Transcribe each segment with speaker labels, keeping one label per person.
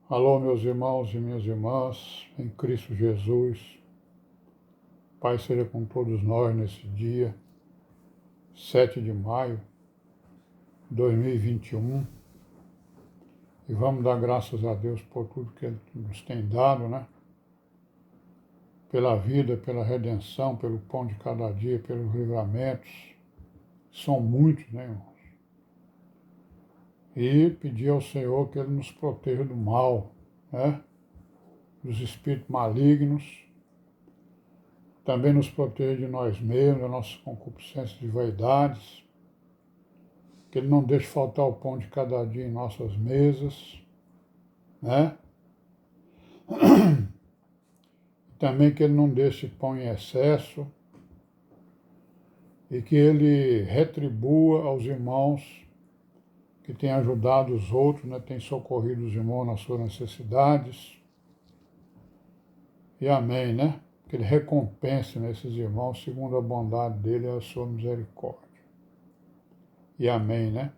Speaker 1: Alô, meus irmãos e minhas irmãs, em Cristo Jesus. Pai seja com todos nós nesse dia, 7 de maio de 2021. E vamos dar graças a Deus por tudo que Ele nos tem dado, né? Pela vida, pela redenção, pelo pão de cada dia, pelos livramentos. São muitos, né, irmãos? E pedir ao Senhor que Ele nos proteja do mal, né? Dos espíritos malignos. Também nos proteja de nós mesmos, da nossa concupiscência de vaidades. Que Ele não deixe faltar o pão de cada dia em nossas mesas, né? Também que Ele não deixe pão em excesso e que Ele retribua aos irmãos que têm ajudado os outros, né? Têm socorrido os irmãos nas suas necessidades. E amém, né? Que Ele recompense nesses irmãos segundo a bondade dEle e a sua misericórdia. E amém, né?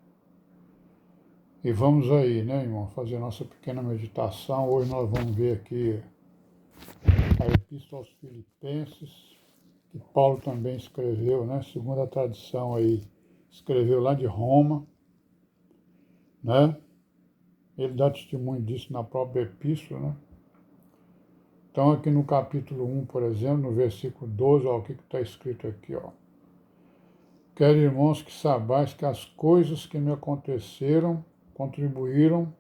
Speaker 1: E vamos aí, né, irmão, fazer nossa pequena meditação. Hoje nós vamos ver aqui a Epístola aos Filipenses, que Paulo também escreveu, né, segundo a tradição aí, escreveu lá de Roma, né? Ele dá testemunho disso na própria epístola, né? Então aqui no capítulo 1, por exemplo, no versículo 12, ó, o que está escrito aqui, ó. Quero, irmãos, que saibais que as coisas que me aconteceram contribuíram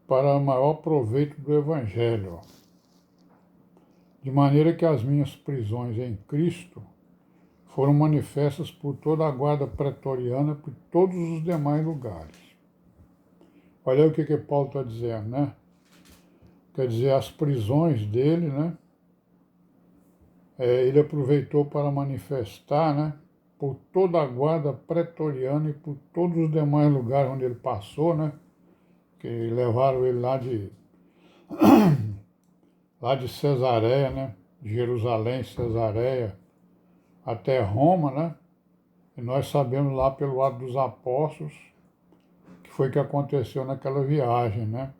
Speaker 1: para o maior proveito do Evangelho, ó. De maneira que as minhas prisões em Cristo foram manifestas por toda a guarda pretoriana, por todos os demais lugares. Olha aí o que Paulo está dizendo, né? Quer dizer, as prisões dele, né? Ele aproveitou para manifestar, né? Por toda a guarda pretoriana e por todos os demais lugares onde ele passou, né? Que levaram ele lá de Cesareia, né? De Jerusalém, Cesareia, até Roma, né? E nós sabemos lá pelo ato dos apóstolos que foi que aconteceu naquela viagem, né?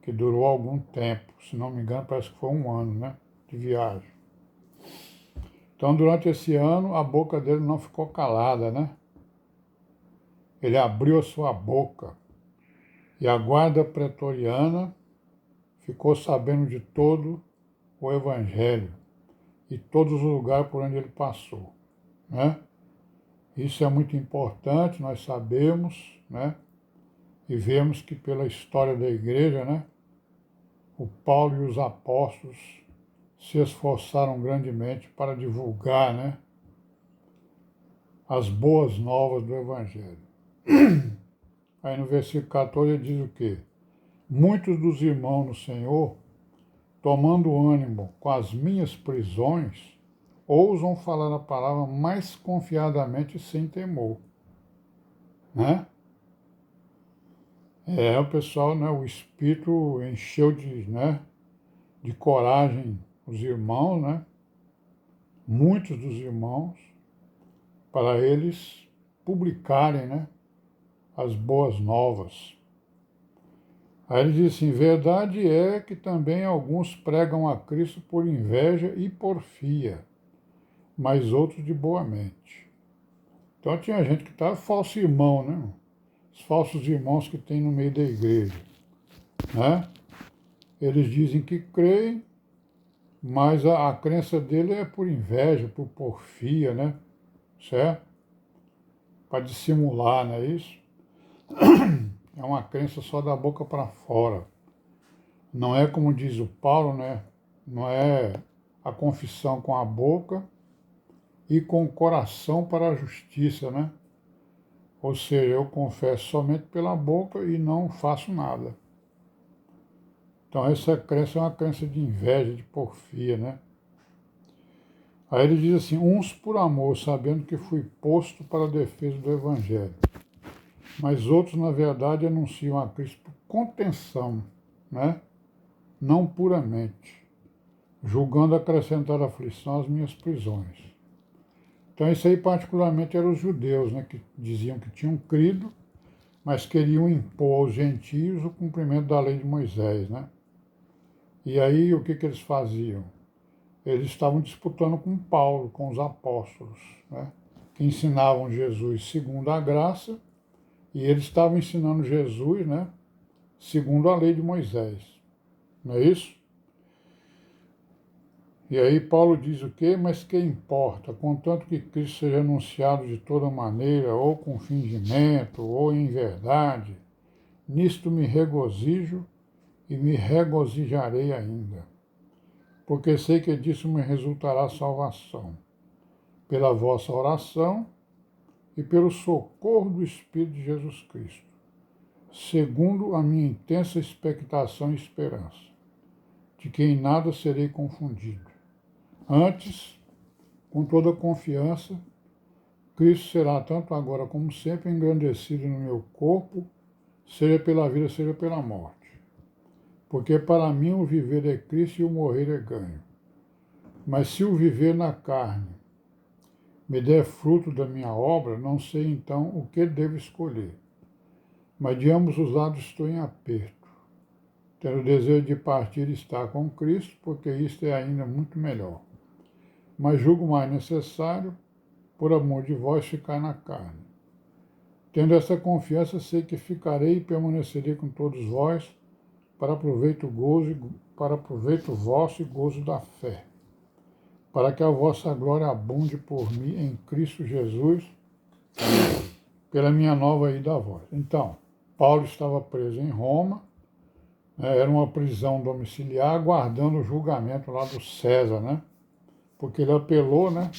Speaker 1: Que durou algum tempo, se não me engano, parece que foi um ano, né? De viagem. Então, durante esse ano, a boca dele não ficou calada, né? Ele abriu a sua boca e a guarda pretoriana ficou sabendo de todo o Evangelho e todos os lugares por onde ele passou, né? Isso é muito importante, nós sabemos, né? E vemos que pela história da igreja, né? O Paulo e os apóstolos se esforçaram grandemente para divulgar, né? As boas novas do Evangelho. Aí no versículo 14 ele diz o quê? Muitos dos irmãos no Senhor, tomando ânimo com as minhas prisões, ousam falar a palavra mais confiadamente sem temor, né? O pessoal, né, o Espírito encheu de coragem os irmãos, né? Muitos dos irmãos, para eles publicarem, né, as boas novas. Aí ele diz assim, verdade é que também alguns pregam a Cristo por inveja e porfia, mas outros de boa mente. Então tinha gente que estava falso irmão, né? Os falsos irmãos que tem no meio da igreja, né? Eles dizem que creem, mas a crença dele é por inveja, por porfia, né? Certo? Para dissimular, não é isso? É uma crença só da boca para fora. Não é como diz o Paulo, né? Não é a confissão com a boca e com o coração para a justiça, né? Ou seja, eu confesso somente pela boca e não faço nada. Então essa crença é uma crença de inveja, de porfia, né? Aí ele diz assim, uns por amor, sabendo que fui posto para a defesa do Evangelho. Mas outros, na verdade, anunciam a Cristo por contenção, né? Não puramente, julgando acrescentar aflição às minhas prisões. Então isso aí particularmente eram os judeus, né? Que diziam que tinham crido, mas queriam impor aos gentios o cumprimento da lei de Moisés, né? E aí o que eles faziam? Eles estavam disputando com Paulo, com os apóstolos, né? Que ensinavam Jesus segundo a graça, e eles estavam ensinando Jesus, né? Segundo a lei de Moisés. Não é isso? E aí Paulo diz o quê? Mas que importa, contanto que Cristo seja anunciado de toda maneira, ou com fingimento, ou em verdade, nisto me regozijo e me regozijarei ainda, porque sei que disso me resultará salvação, pela vossa oração e pelo socorro do Espírito de Jesus Cristo, segundo a minha intensa expectação e esperança, de que em nada serei confundido. Antes, com toda confiança, Cristo será tanto agora como sempre engrandecido no meu corpo, seja pela vida, seja pela morte. Porque para mim o viver é Cristo e o morrer é ganho. Mas se o viver na carne me der fruto da minha obra, não sei então o que devo escolher. Mas de ambos os lados estou em aperto, tendo o desejo de partir e estar com Cristo, porque isto é ainda muito melhor. Mas julgo mais necessário, por amor de vós, ficar na carne. Tendo essa confiança, sei que ficarei e permanecerei com todos vós, para proveito vosso e gozo da fé, para que a vossa glória abunde por mim em Cristo Jesus, pela minha nova ida a vós. Então, Paulo estava preso em Roma, né, era uma prisão domiciliar, aguardando o julgamento lá do César, né? Porque ele apelou, né?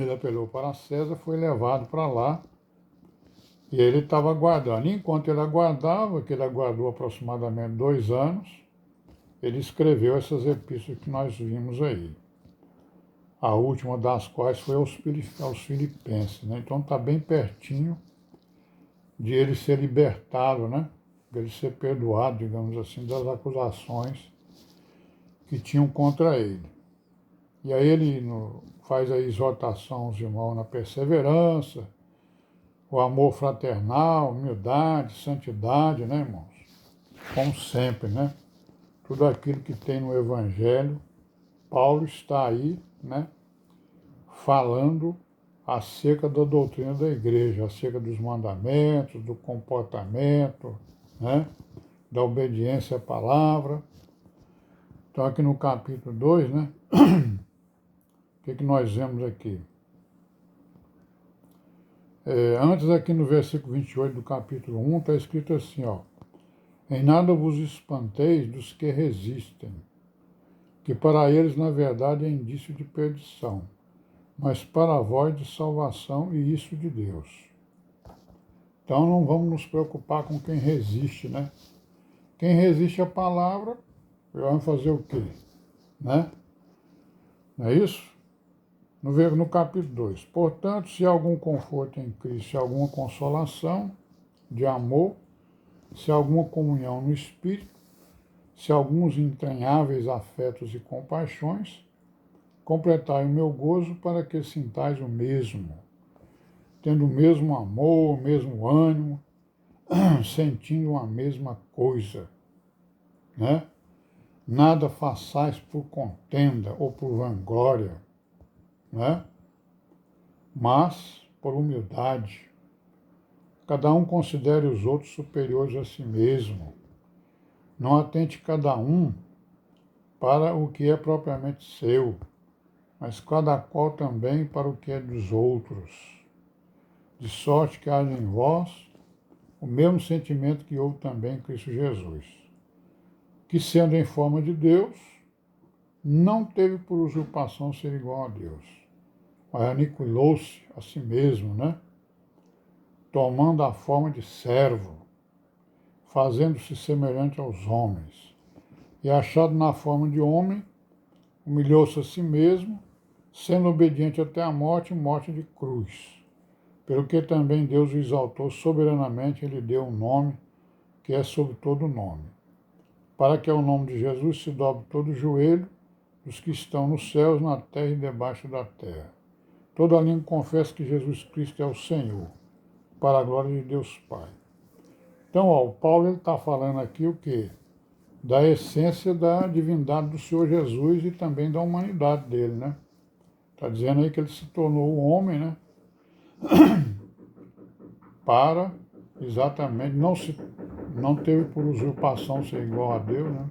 Speaker 1: Ele apelou para César, foi levado para lá, e ele estava aguardando. Enquanto ele aguardava, que ele aguardou aproximadamente 2 anos, ele escreveu essas epístolas que nós vimos aí. A última das quais foi aos Filipenses, né? Então está bem pertinho de ele ser libertado, né? De ele ser perdoado, digamos assim, das acusações que tinham contra ele. E aí ele faz a exortação aos irmãos na perseverança, o amor fraternal, humildade, santidade, né, irmãos? Como sempre, né? Tudo aquilo que tem no Evangelho, Paulo está aí, né? Falando acerca da doutrina da igreja, acerca dos mandamentos, do comportamento, né? Da obediência à palavra. Então aqui no capítulo 2, né? O que nós vemos aqui? Antes aqui no versículo 28 do capítulo 1 está escrito assim, ó: em nada vos espanteis dos que resistem, que para eles na verdade é indício de perdição, mas para vós de salvação e isso de Deus. Então não vamos nos preocupar com quem resiste, né? Quem resiste à palavra, vai fazer o quê? Né? Não é isso? No capítulo 2. Portanto, se há algum conforto em Cristo, se há alguma consolação de amor, se há alguma comunhão no Espírito, se há alguns entranháveis afetos e compaixões, completai o meu gozo para que sintais o mesmo, tendo o mesmo amor, o mesmo ânimo, sentindo a mesma coisa, né? Nada façais por contenda ou por vanglória, né? Mas por humildade. Cada um considere os outros superiores a si mesmo. Não atente cada um para o que é propriamente seu, mas cada qual também para o que é dos outros. De sorte que haja em vós o mesmo sentimento que houve também em Cristo Jesus, que sendo em forma de Deus, não teve por usurpação ser igual a Deus, mas aniquilou-se a si mesmo, né? Tomando a forma de servo, fazendo-se semelhante aos homens, e achado na forma de homem, humilhou-se a si mesmo, sendo obediente até a morte, morte de cruz. Pelo que também Deus o exaltou soberanamente, ele deu um nome que é sobre todo nome, para que ao nome de Jesus se dobre todo o joelho dos que estão nos céus, na terra e debaixo da terra. Toda língua confessa que Jesus Cristo é o Senhor, para a glória de Deus Pai. Então, ó, o Paulo está falando aqui o quê? Da essência da divindade do Senhor Jesus e também da humanidade dele, né? Está dizendo aí que ele se tornou o homem, né? Para exatamente não teve por usurpação ser igual a Deus, né?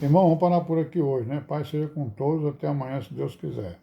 Speaker 1: Irmão, vamos parar por aqui hoje, né? Pai seja com todos, até amanhã, se Deus quiser.